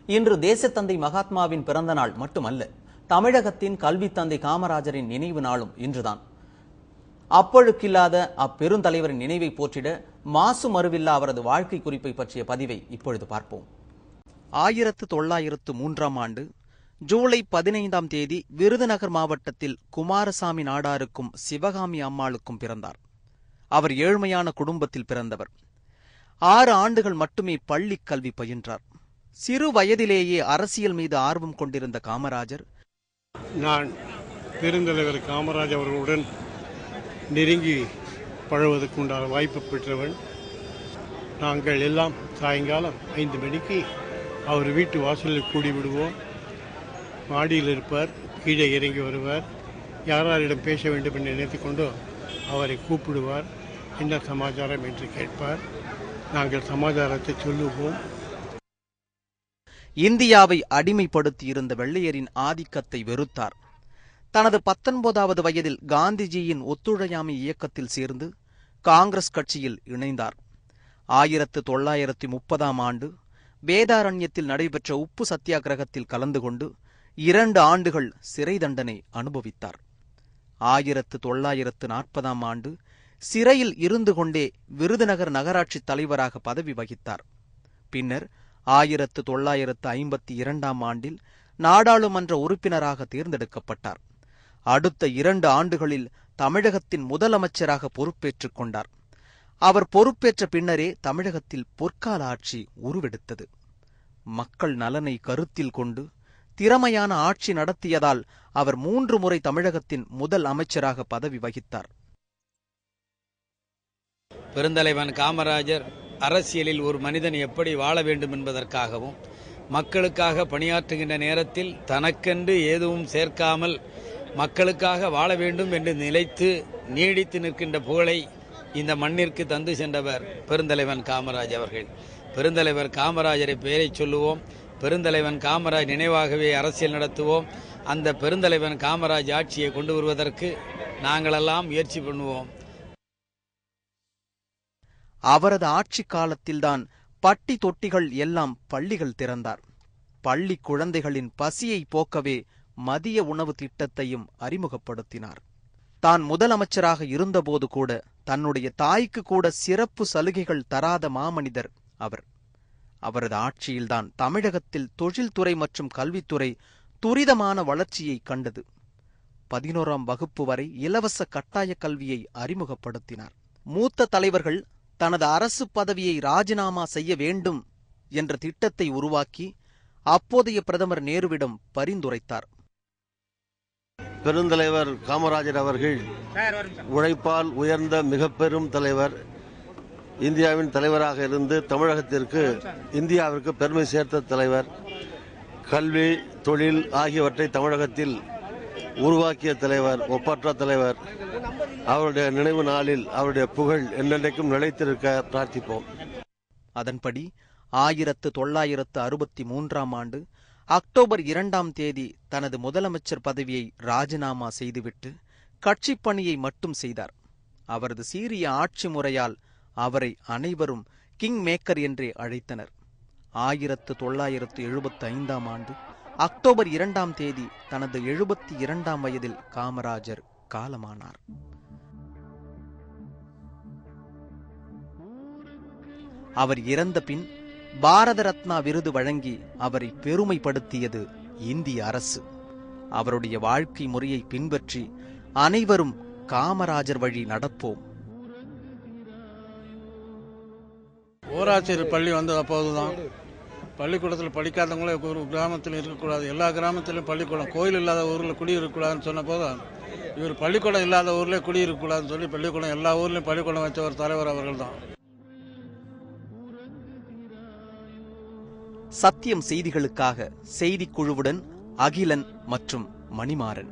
இன்று தேசத்தந்தை மகாத்மாவின் பிறந்த நாள் மட்டுமல்ல, தமிழகத்தின் கல்வி தந்தை காமராஜரின் நினைவு நாளும் இன்றுதான். அப்பொழுக்கில்லாத அப்பெருந்தலைவரின் நினைவை போற்றிட மாசு மறுவில்லா அவரது வாழ்க்கை குறிப்பை பற்றிய பதிவை இப்பொழுது பார்ப்போம். 1903 ஜூலை 15 விருதுநகர் மாவட்டத்தில் குமாரசாமி நாடாருக்கும் சிவகாமி அம்மாளுக்கும் பிறந்தார். அவர் ஏழ்மையான குடும்பத்தில் பிறந்தவர். 6 ஆண்டுகள் மட்டுமே பள்ளி கல்வி பயின்றார். சிறு வயதிலேயே அரசியல் மீது ஆர்வம் கொண்டிருந்த காமராஜர், நான் பெருந்தலைவர் காமராஜ் அவர்களுடன் நெருங்கி பழகுவதற்கு உண்டான வாய்ப்பு பெற்றவன். நாங்கள் எல்லாம் சாயங்காலம் 5 மணிக்கு அவர் வீட்டு வாசலில் கூடிவிடுவோம். மாடியில் இருப்பார், கீழே இறங்கி வருவார். யாரிடம் பேச வேண்டும் என்று நினைத்துக் கொண்டு அவரை கூப்பிடுவார். என்ன சமாச்சாரம் என்று கேட்பார். நாங்கள் சமாச்சாரத்தை சொல்லுவோம். இந்தியாவை அடிமைப்படுத்தி இருந்த வெள்ளையரின் ஆதிக்கத்தை வெறுத்தார். தனது 19வது வயதில் காந்திஜியின் ஒத்துழையாமை இயக்கத்தில் சேர்ந்து காங்கிரஸ் கட்சியில் இணைந்தார். 1930 வேதாரண்யத்தில் நடைபெற்ற உப்பு சத்தியாகிரகத்தில் கலந்து கொண்டு 2 ஆண்டுகள் சிறை தண்டனை அனுபவித்தார். 1940 சிறையில் இருந்து கொண்டே விருதுநகர் நகராட்சி தலைவராக பதவி வகித்தார். பின்னர் 1952 நாடாளுமன்ற உறுப்பினராக தேர்ந்தெடுக்கப்பட்டார். அடுத்த 2 ஆண்டுகளில் தமிழகத்தின் முதலமைச்சராக பொறுப்பேற்றுக் கொண்டார். அவர் பொறுப்பேற்ற பின்னரே தமிழகத்தில் பொற்கால ஆட்சி உருவெடுத்தது. மக்கள் நலனை கருத்தில் கொண்டு திறமையான ஆட்சி நடத்தியதால் அவர் 3 முறை தமிழகத்தின் முதல் அமைச்சராக பதவி வகித்தார். பெருந்தலைவன் காமராஜர் அரசியலில் ஒரு மனிதன் எப்படி வாழ வேண்டும் என்பதற்காகவும், மக்களுக்காக பணியாற்றுகின்ற நேரத்தில் தனக்கென்று எதுவும் சேர்க்காமல் மக்களுக்காக வாழ வேண்டும் என்று நிலைத்து நீடித்து நிற்கின்ற புகழை இந்த மண்ணிற்கு தந்து சென்றவர் பெருந்தலைவன் காமராஜ் அவர்கள். பெருந்தலைவர் காமராஜரை பெயரை சொல்லுவோம். பெருந்தலைவன் காமராஜ் நினைவாகவே அரசியல் நடத்துவோம். அந்த பெருந்தலைவன் காமராஜ் ஆட்சியை கொண்டு வருவதற்கு நாங்களெல்லாம் முயற்சி பண்ணுவோம். அவரது ஆட்சி காலத்தில்தான் பட்டி தொட்டிகள் எல்லாம் பள்ளிகள் திறந்தார். பள்ளி குழந்தைகளின் பசியை போக்கவே மதிய உணவு திட்டத்தையும் அறிமுகப்படுத்தினார். தான் முதலமைச்சராக இருந்தபோது கூட தன்னுடைய தாய்க்கு கூட சிறப்பு சலுகைகள் தராத மாமனிதர் அவர். அவரது ஆட்சியில்தான் தமிழகத்தில் தொழில்துறை மற்றும் கல்வித்துறை துரிதமான வளர்ச்சியை கண்டது. 11ஆம் வகுப்பு வரை இலவச கட்டாய கல்வியை அறிமுகப்படுத்தினார். மூத்த தலைவர்கள் தனது அரசு பதவியை ராஜினாமா செய்ய வேண்டும் என்ற திட்டத்தை உருவாக்கி அப்போதைய பிரதமர் நேருவிடம் பரிந்துரைத்தார். பெருந்தலைவர் காமராஜர் அவர்கள் உழைப்பால் உயர்ந்த மிக பெரும் தலைவர். இந்தியாவின் தலைவராக இருந்து தமிழகத்திற்கு, இந்தியாவிற்கு பெருமை சேர்த்த தலைவர். கல்வி, தொழில் ஆகியவற்றை தமிழகத்தில் உருவாக்கிய தலைவர், ஒப்பற்ற தலைவர். அவருடைய நினைவு நாளில் அவருடைய புகழ் என்னென்றைக்கும் நிலைத்திருக்க பிரார்த்திப்போம். அதன்படி 1963 அக்டோபர் 2 தனது முதலமைச்சர் பதவியை ராஜினாமா செய்துவிட்டு கட்சிப் பணியை மட்டும் செய்தார். அவரது சீரிய ஆட்சி முறையால் அவரை அனைவரும் கிங் மேக்கர் என்றே அழைத்தனர். 1975 அக்டோபர் 2 தனது 72 வயதில் காமராஜர் காலமானார். அவர் இறந்த பின் பாரத ரத்னா விருது வழங்கி அவரை பெருமைப்படுத்தியது இந்திய அரசு. அவருடைய வாழ்க்கை முறையை பின்பற்றி அனைவரும் காமராஜர் வழி நடப்போம். ஊராட்சி பள்ளி வந்தது அப்போதுதான். பள்ளிக்கூடத்தில் படிக்காதவங்களே ஒரு கிராமத்தில் இருக்கக்கூடாது, எல்லா கிராமத்திலும் பள்ளிக்கூடம், கோயில் இல்லாத ஊரில் குடியிருக்கக்கூடாதுன்னு சொன்ன போது இவர் பள்ளிக்கூடம் இல்லாத ஊர்லேயே குடியிருக்கக்கூடாதுன்னு சொல்லி பள்ளிக்கூடம் எல்லா ஊர்லேயும் பள்ளிக்கூடம் வச்ச ஒரு தலைவர் அவர்கள் தான். சத்தியம் செய்திகளுக்காக செய்திக்குழுவுடன் அகிலன் மற்றும் மணிமாறன்.